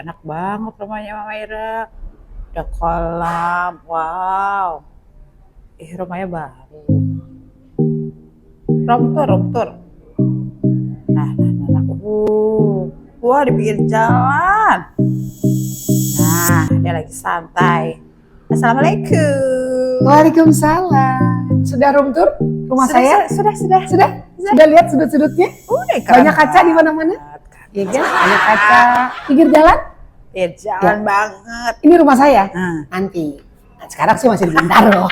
enak banget rumahnya Mama Ira. Ada kolam, wow. Rumahnya baru. Room tour. Nah. Wah, di pinggir jalan. Nah, dia lagi santai. Assalamualaikum. Waalaikumsalam. Sudah room tour rumah saya? Sudah. Sudah lihat sudut-sudutnya? Udah, keren Banyak kaca di mana-mana? Iya kan? Banyak kaca. Pinggir jalan? Pinggir jalan banget. Ini rumah saya? Nanti. Nah, sekarang sih masih di Bintaro.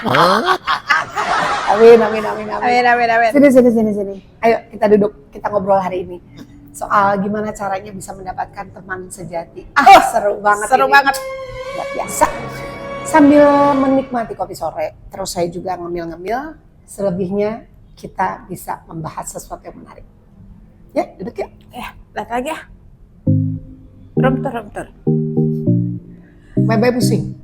Amin. Sini. Ayo kita duduk, kita ngobrol hari ini. Soal gimana caranya bisa mendapatkan teman sejati. Seru banget. Banget. Luar biasa. Sambil menikmati kopi sore, terus saya juga ngemil-ngemil. Selebihnya kita bisa membahas sesuatu yang menarik. Ya, duduk ya. Lihat lagi ya. Room tour. Bye-bye pusing.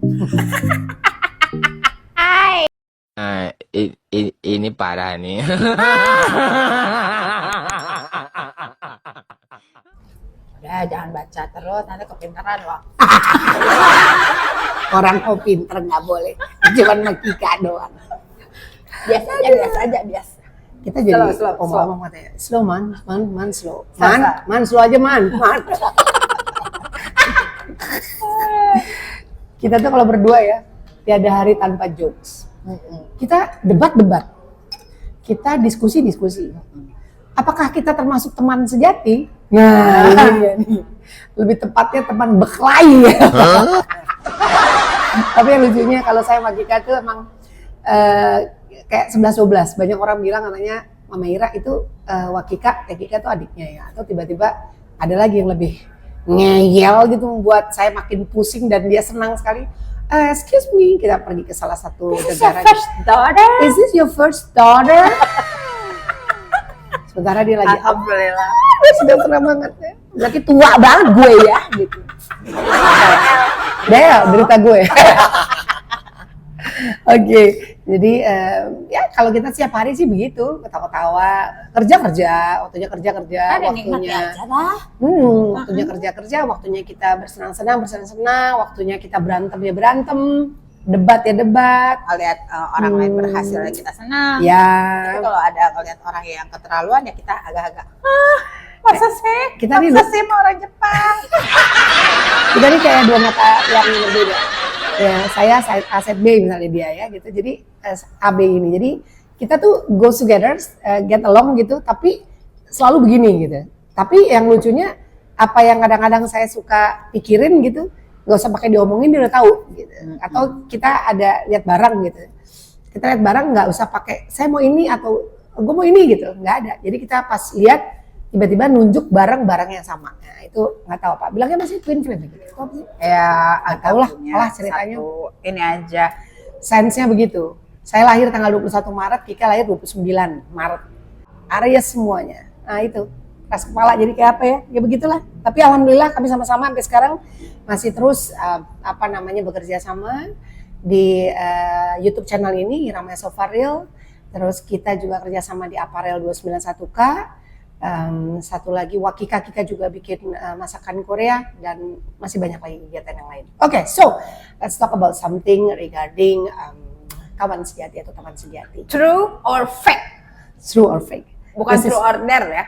Ini parah nih. Udah, jangan baca terus, nanti kepintaran loh. Orang mau pinter nggak boleh, cuman Makika doang. Biasa aja. Kita jadi Slow. ngomong katanya, slow man, slow. Sasa. Man slow aja man. Kita tuh kalau berdua ya, tiada hari tanpa jokes. Kita debat. Kita diskusi. Apakah kita termasuk teman sejati? Nah, ini dia nih. Lebih tepatnya teman berkelahi. Tapi yang lucunya kalau saya sama Kika tuh emang kayak 11-12. Banyak orang bilang katanya Mama Ira itu Wakika, Kika tuh adiknya ya. Atau tiba-tiba ada lagi yang lebih ngeyel gitu membuat saya makin pusing dan dia senang sekali. Excuse me, kita pergi ke salah satu negara. Is this your first daughter? Sementara dia lagi, Alhamdulillah. dia sudah senang banget ya. Berarti tua banget gue ya, gitu. Del, berita gue. Oke, jadi ya kalau kita setiap hari sih begitu, ketawa-ketawa, kerja, waktunya kerja, waktunya kerja, waktunya kita bersenang-senang, waktunya kita berantem, debat. Lihat orang lain berhasil kita senang. Ya. Tapi kalau ada ngeliat orang yang keterlaluan ya kita agak-agak masa sih sama orang Jepang. Kita nih kayak dua mata yang berbeda. Ya, saya aset B misalnya dia ya gitu. Jadi AB ini. Jadi kita tuh go together, get along gitu, tapi selalu begini gitu. Tapi yang lucunya apa yang kadang-kadang saya suka pikirin gitu, nggak usah pakai diomongin dia udah tahu gitu. Atau kita ada lihat barang gitu. Kita lihat barang nggak usah pakai saya mau ini atau gue mau ini gitu, nggak ada. Jadi kita pas lihat tiba-tiba nunjuk barang yang sama. Nah, itu nggak tahu apa. Bilangnya masih twin flame gitu. Ya, nggak tahu lah, malah ceritanya. Ini aja. Sainsnya begitu. Saya lahir tanggal 21 Maret, Kika lahir 29 Maret. Aries semuanya. Nah, itu. Keras kepala jadi kayak apa ya? Ya begitulah. Tapi alhamdulillah kami sama-sama sampai sekarang masih terus bekerja sama di YouTube channel ini Irama Sofaril. Terus kita juga kerjasama di Aparel 291K. Satu lagi Wakika juga bikin masakan Korea dan masih banyak lagi kegiatan yang lain. Oke, so let's talk about something regarding kawan sejati atau teman sejati. True or fake? True or fake? Bukan true or dare ya.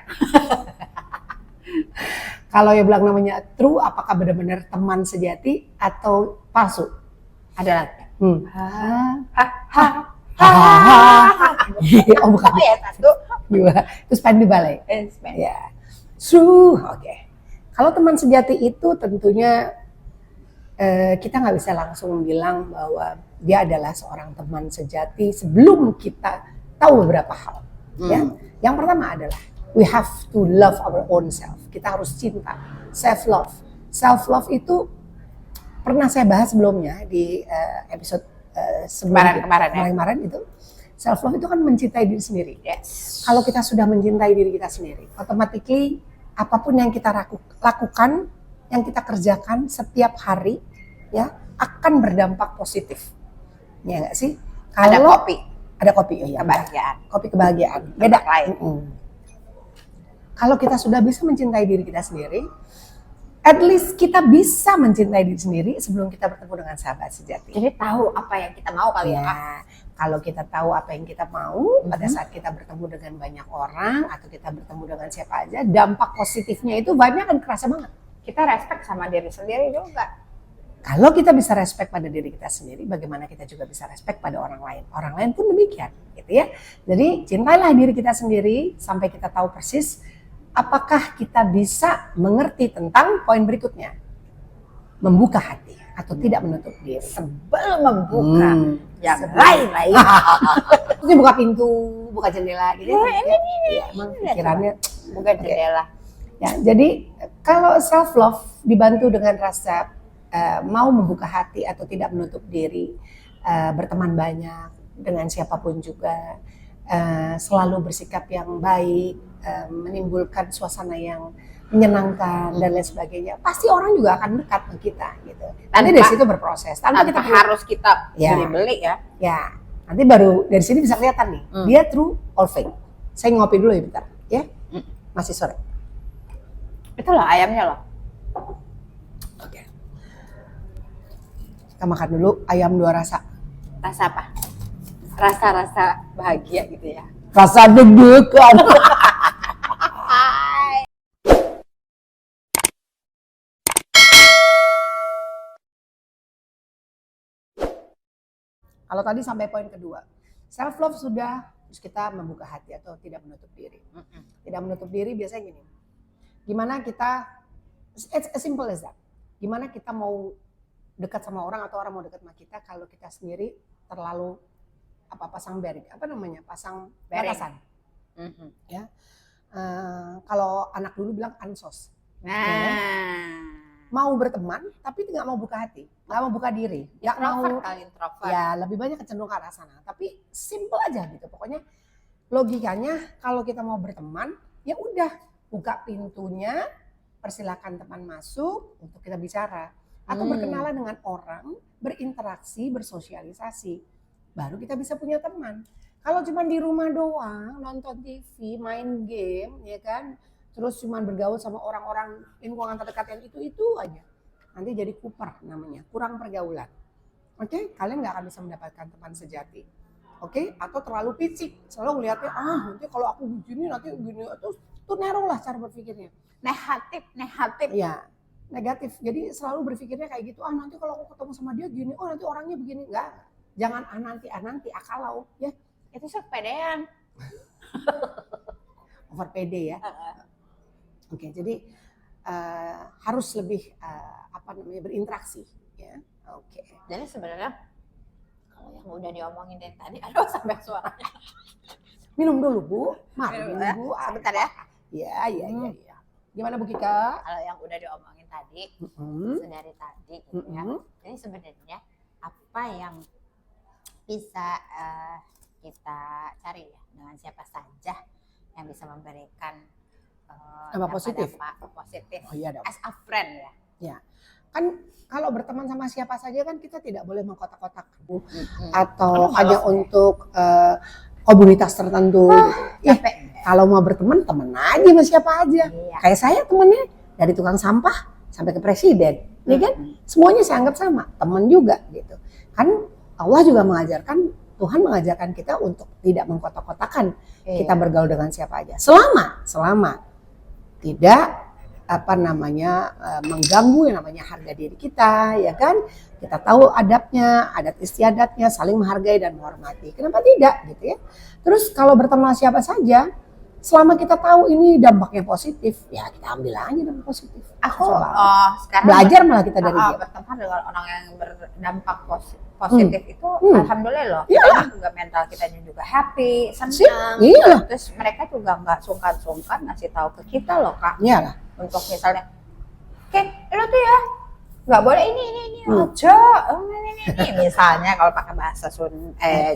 Kalau yang bilang namanya true, apakah benar-benar teman sejati atau palsu? Adalah. Oh bukan. Oh ya, satu. Dua. Terus di balai. Ya. True. Oke. Kalau teman sejati itu tentunya kita nggak bisa langsung bilang bahwa dia adalah seorang teman sejati sebelum kita tahu beberapa hal. Ya. Yang pertama adalah we have to love our own self. Kita harus cinta. Self love. Self love itu pernah saya bahas sebelumnya di episode kemarin itu. Self love itu kan mencintai diri sendiri. Yes. Kalau kita sudah mencintai diri kita sendiri, automatically apapun yang kita lakukan, yang kita kerjakan setiap hari, ya akan berdampak positif. Ya nggak sih? Ada kopi, oh iya. Kebahagiaan. Kopi kebahagiaan. Beda. Lain. Kalau kita sudah bisa mencintai diri kita sendiri, at least kita bisa mencintai diri sendiri sebelum kita bertemu dengan sahabat sejati. Jadi tahu apa yang kita mau kali ya, Kak. Ya, kalau kita tahu apa yang kita mau pada saat kita bertemu dengan banyak orang atau kita bertemu dengan siapa aja, dampak positifnya itu banyak kan kerasa banget. Kita respect sama diri sendiri juga. Kalau kita bisa respect pada diri kita sendiri, bagaimana kita juga bisa respect pada orang lain. Orang lain pun demikian, gitu ya. Jadi cintailah diri kita sendiri sampai kita tahu persis apakah kita bisa mengerti tentang poin berikutnya. Membuka hati atau tidak menutup diri. Sebelum membuka yang sebelum- lain-lain. Terus buka pintu, buka jendela gitu. Ya, emang pikirannya Buka jendela. ya. Jadi kalau self love dibantu dengan rasa mau membuka hati atau tidak menutup diri, berteman banyak dengan siapapun juga, selalu bersikap yang baik, menimbulkan suasana yang menyenangkan dan lain sebagainya, pasti orang juga akan dekat ke kita gitu. Nanti dari situ berproses tanpa kita Tanpa harus kita Ya. beli-beli ya. ya nanti baru dari sini bisa kelihatan nih dia true or fake. Saya ngopi dulu ya bentar ya, masih sore. Itulah ayamnya loh. Oke. Kita makan dulu ayam dua rasa. Rasa apa? Rasa-rasa bahagia gitu ya. Rasa deg-degan. Kalau tadi sampai poin kedua, self love sudah, terus kita membuka hati atau tidak menutup diri. Tidak menutup diri biasanya gini. Gimana kita, it's as simple as that. Gimana kita mau dekat sama orang atau orang mau dekat sama kita kalau kita sendiri terlalu pasang barrier, pasang Barrier. batasan. Ya. Kalau anak dulu bilang ansos. Nah. Mau berteman tapi nggak mau buka hati, nggak mau buka diri, nggak mau Introvert kali introvert. ya lebih banyak kecenderungan ke arah sana. Tapi simple aja gitu. Pokoknya logikanya kalau kita mau berteman ya udah buka pintunya, persilakan teman masuk untuk kita bicara atau berkenalan dengan orang, berinteraksi, bersosialisasi. Baru kita bisa punya teman. Kalau cuma di rumah doang, nonton TV, main game, ya kan, terus cuma bergaul sama orang-orang lingkungan terdekat yang itu aja, nanti jadi kuper namanya, kurang pergaulan. Oke, kalian nggak akan bisa mendapatkan teman sejati. Oke, atau terlalu picik, selalu ngeliatnya nanti kalau aku begini nanti begini, tuh narrow lah cara berpikirnya. Negatif. Ya, negatif. Jadi selalu berpikirnya kayak gitu, nanti kalau aku ketemu sama dia gini, nanti orangnya begini. Enggak, jangan nanti, kalau ya. Itu sepedean. Over PD ya. Oke, jadi harus lebih berinteraksi ya. Oke. Jadi sebenarnya kalau yang udah diomongin dari tadi, aduh sampai suaranya. Minum dulu Bu. Mari Minum minum ya. Bu. Sebentar ya. Iya. Gimana Bu Kika? Kalau yang udah diomongin tadi, dari tadi gitu ya. Jadi sebenarnya apa yang bisa kita cari ya dengan siapa saja yang bisa memberikan Dampak positif. Positif. Oh iya dong. As a friend ya. Ya. Kan kalau berteman sama siapa saja kan kita tidak boleh mengkotak-kotak atau hanya untuk komunitas tertentu. Ya, kalau mau berteman teman aja sama siapa aja. Iya. Kayak saya temennya dari tukang sampah sampai ke presiden, ya kan? Semuanya saya anggap sama, teman juga gitu. Kan Allah juga mengajarkan, Tuhan mengajarkan kita untuk tidak mengkotak-kotakan kita bergaul dengan siapa aja. Selama tidak mengganggu yang namanya harga diri kita, ya kan? Kita tahu adabnya, adat istiadatnya, saling menghargai dan menghormati. Kenapa tidak gitu ya? Terus kalau berteman siapa saja, selama kita tahu ini dampaknya positif, ya kita ambil aja dampak positif. Aku sekarang belajar malah kita dari dia. berteman dengan orang yang berdampak positif itu alhamdulillah loh. Iyalah. Kita juga mental kita juga happy, senang. Iyalah. Terus mereka juga nggak sungkan-sungkan ngasih tahu ke kita loh Kak. Iyalah. Untuk misalnya, lo tuh ya nggak boleh ini ojo, ini misalnya kalau pakai bahasa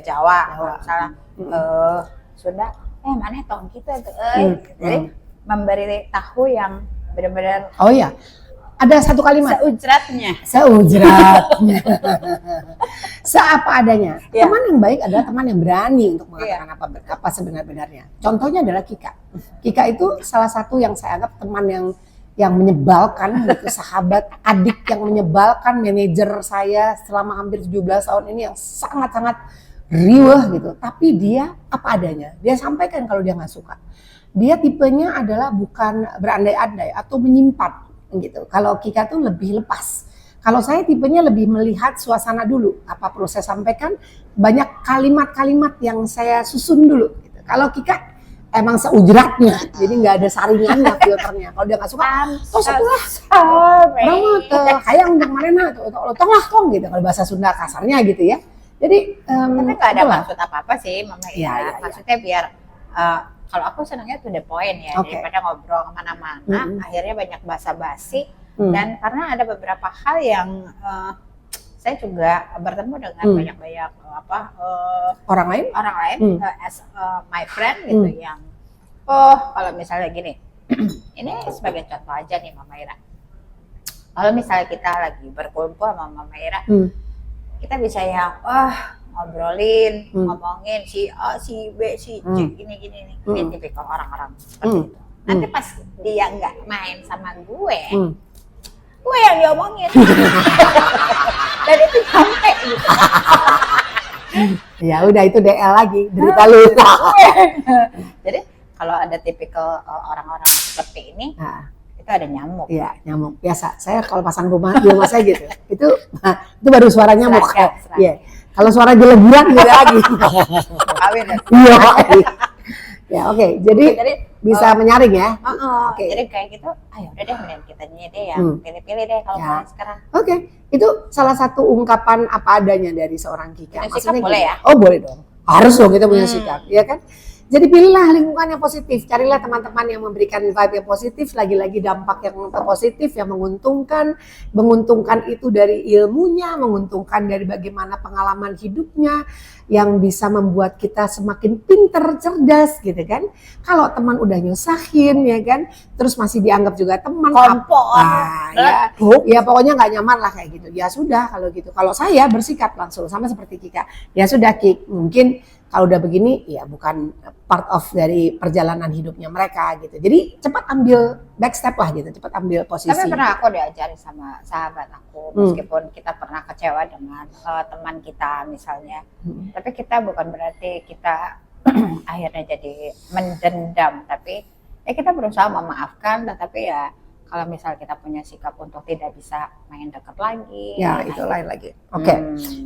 Jawa, misalnya Sunda, mana tong kita tuh, jadi memberi tahu yang benar-benar. Oh iya, ada satu kalimat. Seujratnya. Seapa adanya. Ya. Teman yang baik adalah teman yang berani untuk mengatakan apa sebenar-benarnya. Contohnya adalah Kika. Kika itu salah satu yang saya anggap teman yang menyebalkan gitu, sahabat adik yang menyebalkan, manajer saya selama hampir 17 tahun ini yang sangat-sangat riweh gitu. Tapi dia apa adanya, dia sampaikan kalau dia nggak suka. Dia tipenya adalah bukan berandai-andai atau menyimpan gitu. Kalau Kika tuh lebih lepas. Kalau saya tipenya lebih melihat suasana dulu, apa perlu saya sampaikan, banyak kalimat-kalimat yang saya susun dulu. Gitu. Kalau Kika emang seujratnya, jadi nggak ada saringannya filternya. Kalau dia nggak suka, toh setelah, banget, kayak untuk mana tuh, tolong tong gitu. Kalau bahasa Sunda kasarnya gitu ya. Jadi, tapi nggak ada maksud apa-apa sih, Mama Ira. Iya. Maksudnya biar kalau aku senangnya to the point ya, daripada ngobrol kemana-mana, akhirnya banyak basa-basi. Dan karena ada beberapa hal yang saya juga bertemu dengan banyak-banyak orang lain as my friend gitu yang kalau misalnya gini ini sebagai contoh aja nih Mama Ira, kalau misalnya kita lagi berkumpul sama Mama Ira, kita bisa yang ngobrolin, ngomongin si A, si B, si C, gini ini tipikal orang-orang seperti itu. Nanti pas dia nggak main sama gue yang diomongin dan itu sampai gitu. Ya udah itu DL lagi, derita lu. Jadi kalau ada tipikal orang-orang seperti ini, itu ada nyamuk. Iya, nyamuk biasa. Saya kalau pasang rumah di rumah saya gitu, itu baru suara nyamuk. Iya. Kalau suara jeleburan beda lagi. Kawin ya. Iya. Ya oke, jadi bisa menyaring ya. Jadi kayak gitu, ayo udah deh mending kita deh yang pilih-pilih deh kalau mulai sekarang. Oke, itu salah satu ungkapan apa adanya dari seorang Kika. Sikap boleh ya? Oh boleh dong, harus dong kita punya sikap, ya kan? Jadi pilihlah lingkungan yang positif, carilah teman-teman yang memberikan vibe yang positif, lagi-lagi dampak yang positif, yang menguntungkan itu dari ilmunya, menguntungkan dari bagaimana pengalaman hidupnya, yang bisa membuat kita semakin pinter, cerdas gitu kan. Kalau teman udah nyusahin ya kan, terus masih dianggap juga teman, ya pokoknya nggak nyaman lah kayak gitu. Ya sudah kalau gitu, kalau saya bersikap langsung sama seperti Kika, ya sudah Kik, mungkin kalau udah begini ya bukan part of dari perjalanan hidupnya mereka gitu. Jadi cepat ambil back step lah gitu, cepat ambil posisi. Tapi pernah aku diajarin sama sahabat aku, meskipun kita pernah kecewa dengan teman kita misalnya, tapi kita bukan berarti kita akhirnya jadi mendendam, tapi kita berusaha memaafkan, tetapi ya kalau misal kita punya sikap untuk tidak bisa main dekat lagi, ya itu lain lagi. Oke.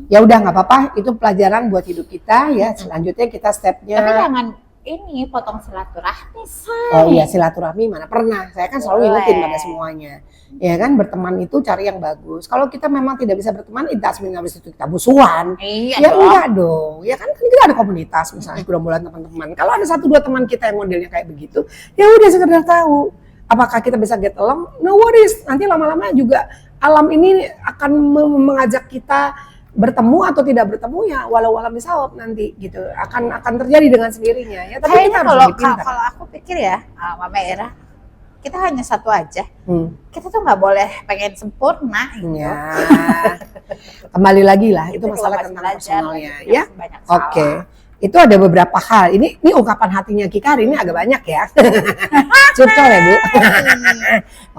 Ya udah nggak apa-apa, itu pelajaran buat hidup kita ya. Selanjutnya kita stepnya. Tapi jangan ini potong silaturahmi. Oh iya, silaturahmi mana pernah. Saya kan selalu ingetin pada semuanya. Ya kan, berteman itu cari yang bagus. Kalau kita memang tidak bisa berteman, itu habis itu kita musuhan. Iya ya dong. Enggak dong. Ya kan kita ada komunitas misalnya bulan-bulan teman-teman. Kalau ada 1-2 teman kita yang modelnya kayak begitu, ya udah sekedar tahu. Apakah kita bisa get along? No worries. Nanti lama-lama juga alam ini akan mengajak kita bertemu atau tidak bertemu ya walau alam bisawab nanti gitu. Akan terjadi dengan sendirinya ya. Tapi kita harus lebih pintar. Kalau aku pikir ya, Mama Ira, kita hanya satu aja. Kita tuh nggak boleh pengen sempurna gitu. Ya. Kembali lagi lah, itu masalah tentang personalnya ya. Oke. Itu ada beberapa hal. Ini ungkapan hatinya Kika hari ini agak banyak ya. Curcol ya Bu.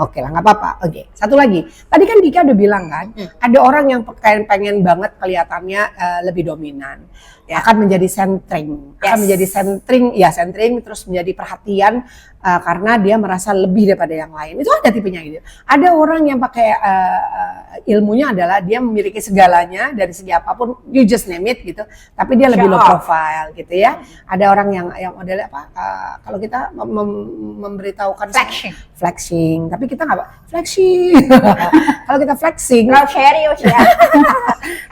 Oke lah, nggak apa-apa. Oke, satu lagi. Tadi kan Kika udah bilang kan, ada orang yang pengen banget kelihatannya lebih dominan. Akan menjadi centering. Akan menjadi centering, terus menjadi perhatian karena dia merasa lebih daripada yang lain. Itu ada tipenya gitu. Ada orang yang pakai ilmunya adalah dia memiliki segalanya dari segi apapun, you just name it gitu. Tapi dia lebih low profile gitu ya. Ada orang yang modelnya apa? Kalau kita memberitahukan flexing, tapi kita nggak flexing. Kalau kita flexing, serius ya.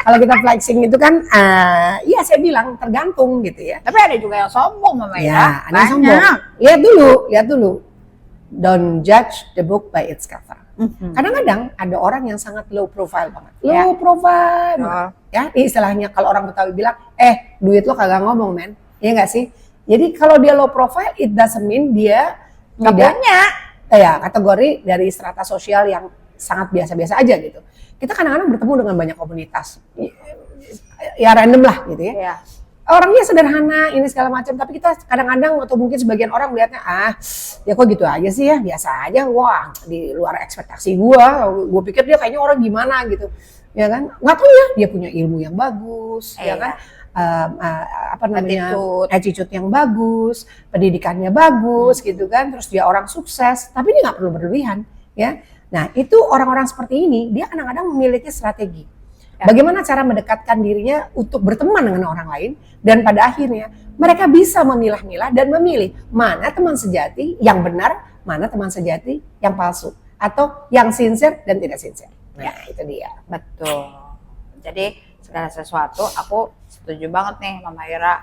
Kalau kita flexing itu kan, iya saya bilang tergantung gitu ya. Tapi ada juga yang sombong Mama Ira. Ya, ada yang sombong. Lihat dulu. Don't judge the book by its cover. Kadang-kadang ada orang yang sangat low profile banget. Low profile banget. Ya, ini istilahnya kalau orang Betawi bilang, duit lo kagak ngomong men. Iya nggak sih? Jadi kalau dia low profile, it doesn't mean dia tidak punya. Ya, kategori dari strata sosial yang sangat biasa-biasa aja gitu. Kita kadang-kadang bertemu dengan banyak komunitas. Ya random lah gitu ya. orangnya sederhana ini segala macam, tapi kita kadang-kadang atau mungkin sebagian orang melihatnya ya kok gitu aja sih ya, biasa aja, wah di luar ekspektasi gue pikir dia kayaknya orang gimana gitu, ya kan? Nggak tahu ya, dia punya ilmu yang bagus, ya kan? Apa namanya, attitude yang bagus, pendidikannya bagus gitu kan, terus dia orang sukses, tapi dia nggak perlu berlebihan, ya. Nah itu orang-orang seperti ini, dia kadang-kadang memiliki strategi. Bagaimana cara mendekatkan dirinya untuk berteman dengan orang lain, dan pada akhirnya mereka bisa memilah-milah dan memilih mana teman sejati yang benar, mana teman sejati yang palsu, atau yang sincere dan tidak sincere. Nah itu dia. Betul. Jadi segala sesuatu aku setuju banget nih Mama Ira.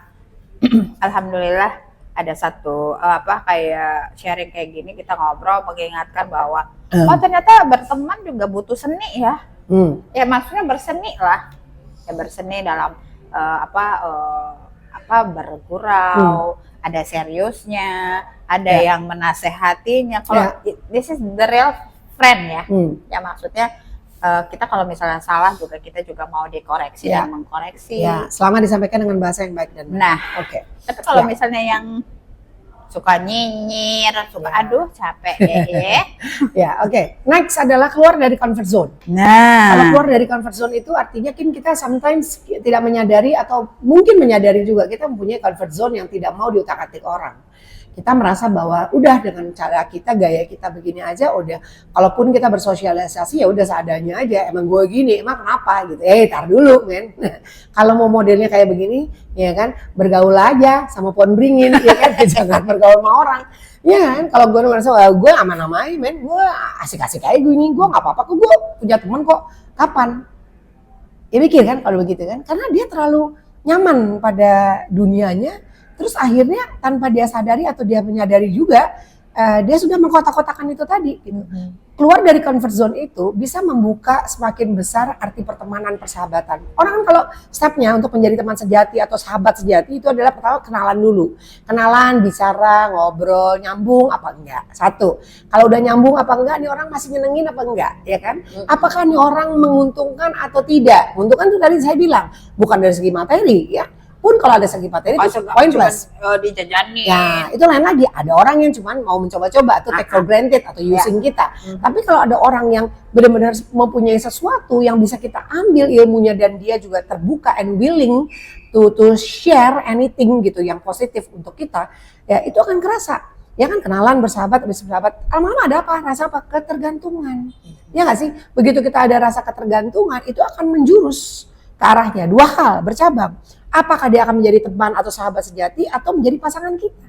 Alhamdulillah ada satu kayak sharing kayak gini, kita ngobrol mengingatkan bahwa oh ternyata berteman juga butuh seni ya. Ya maksudnya berseni lah, ya berseni dalam bergurau, ada seriusnya, ada yang menasehatinya. Kalau this is the real friend ya, ya maksudnya kita kalau misalnya salah juga kita juga mau dikoreksi dan mengkoreksi. Ya, selama disampaikan dengan bahasa yang baik dan benar. Nah, tapi kalau misalnya yang suka nyinyir, suka aduh capek ya. Ya, oke. Next adalah keluar dari comfort zone. Nah, kalau keluar dari comfort zone itu artinya kan kita sometimes tidak menyadari atau mungkin menyadari juga kita mempunyai comfort zone yang tidak mau diutak-atik orang. Kita merasa bahwa udah dengan cara kita, gaya kita begini aja udah, kalaupun kita bersosialisasi ya udah seadanya aja, emang gue gini, emang kenapa gitu. Tar dulu men. Kalau mau modelnya kayak begini, ya kan, bergaul aja sama pohon beringin, ya kan, jangan bergaul sama orang. Ya kan, kalau gue merasa gue aman-aman aja men, gue asik-asik aja gue nggak apa-apa kok, gue punya teman kok. Kapan? Ya mikir kan kalau begitu kan, karena dia terlalu nyaman pada dunianya. Terus akhirnya tanpa dia sadari atau dia menyadari juga, dia sudah mengkotak-kotakan itu tadi. Gitu. Keluar dari comfort zone itu bisa membuka semakin besar arti pertemanan, persahabatan. Orang kan kalau stepnya untuk menjadi teman sejati atau sahabat sejati itu adalah pertama kenalan dulu. Kenalan, bicara, ngobrol, nyambung apa enggak. Satu, kalau udah nyambung apa enggak, nih orang masih nyenengin apa enggak, ya kan? Apakah nih orang menguntungkan atau tidak? Menguntungkan itu tadi saya bilang, bukan dari segi materi ya. Pun kalau ada segi materi itu pointless. Dijajani. Ya, itu lain lagi. Ada orang yang cuman mau mencoba-coba atau take for granted atau using kita. Tapi kalau ada orang yang benar-benar mempunyai sesuatu yang bisa kita ambil ilmunya dan dia juga terbuka and willing to share anything gitu yang positif untuk kita, ya itu akan kerasa. Ya kan, kenalan, bersahabat, lama-lama ada apa? Rasa apa? Ketergantungan. Ya nggak sih? Begitu kita ada rasa ketergantungan, itu akan menjurus ke arahnya dua hal bercabang. Apakah dia akan menjadi teman atau sahabat sejati atau menjadi pasangan kita?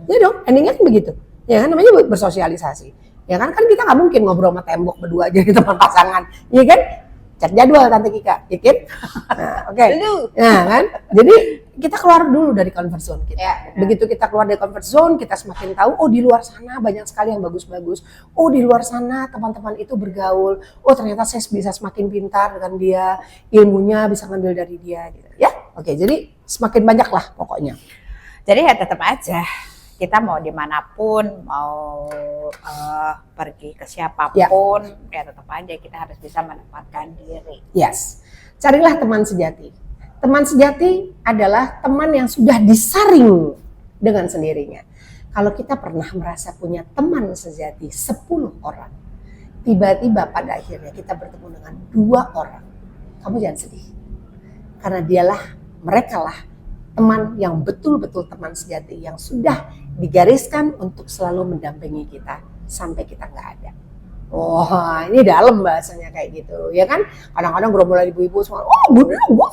Ya dong, endingnya kan begitu. Ya kan, namanya bersosialisasi. Ya kan kita nggak mungkin ngobrol sama tembok berdua jadi teman pasangan. Iya kan? Cek jadwal Tante Kika, ya kan? Nah, oke. Nah kan, jadi kita keluar dulu dari comfort zone kita. Begitu kita keluar dari comfort zone, kita semakin tahu, oh di luar sana banyak sekali yang bagus-bagus. Oh di luar sana teman-teman itu bergaul. Oh ternyata saya bisa semakin pintar dengan dia, ilmunya bisa ngambil dari dia. Gitu. Ya, oke. Jadi semakin banyak lah pokoknya. Jadi ya tetap aja kita mau dimanapun, mau pergi ke siapapun, ya tetap aja kita harus bisa menempatkan diri. Yes, carilah teman sejati. Teman sejati adalah teman yang sudah disaring dengan sendirinya. Kalau kita pernah merasa punya teman sejati 10 orang, tiba-tiba pada akhirnya kita bertemu dengan 2 orang, kamu jangan sedih. Karena merekalah teman yang betul-betul teman sejati yang sudah digariskan untuk selalu mendampingi kita sampai kita nggak ada. Wah, ini dalam bahasanya kayak gitu, ya kan? Kadang-kadang gerombolan ibu-ibu semua, oh gue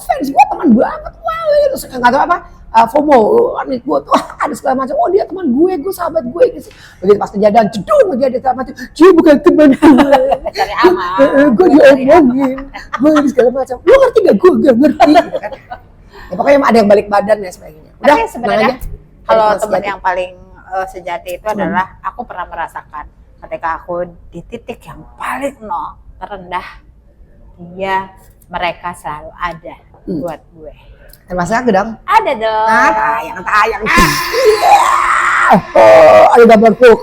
fans, gue teman banget, wah itu nggak tahu apa, FOMO, gue tuh ada segala macam, oh dia teman gue sahabat gue, gitu. Begitu pas kejadian, cedung aja dia sama macam, dia bukan teman gue, cari aman, gue diomongin, gue segala macam, lu ngerti gak? Gue gak ngerti, gitu kan? Ya, pokoknya ada yang balik badan dan sebagainya. Udah, tapi sebenarnya kalau teman yang paling sejati itu adalah aku pernah merasakan ketika aku di titik yang paling terendah, mereka selalu ada buat gue. Termasuk aku dong? Ada dong. Tayang. Oh, ada gambar hook.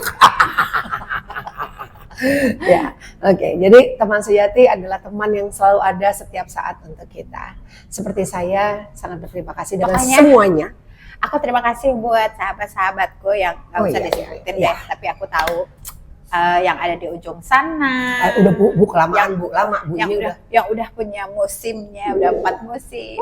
Ya, oke. Jadi teman sejati adalah teman yang selalu ada setiap saat untuk kita. Seperti saya sangat berterima kasih dengan Makanya, semuanya. Aku terima kasih buat sahabat-sahabatku yang nggak Oh, usah iya, disebutin iya. deh, tapi aku tahu yang ada di ujung sana. Udah bu kelamaan bu, lama bu yang ini udah yang udah punya musimnya, udah 4 musim.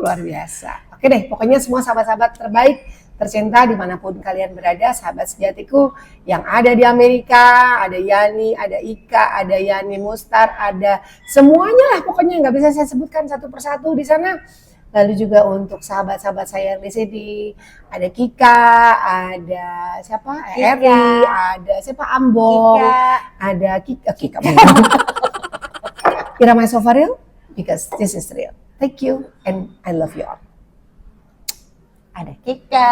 luar biasa. Oke deh, pokoknya semua sahabat-sahabat terbaik, tercinta dimanapun kalian berada, sahabat sejatiku yang ada di Amerika, ada Yani, ada Ika, ada Yani Mustar, ada semuanya lah pokoknya nggak bisa saya sebutkan satu persatu di sana. Lalu juga untuk sahabat-sahabat saya yang di sini, ada Kika, ada siapa? Kika. Eri, ada siapa? Ambong, Kika. ada Kika. Irama is so for real because this is real. Thank you and I love you all. Ada Kika.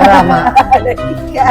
Rama. Ada Kika.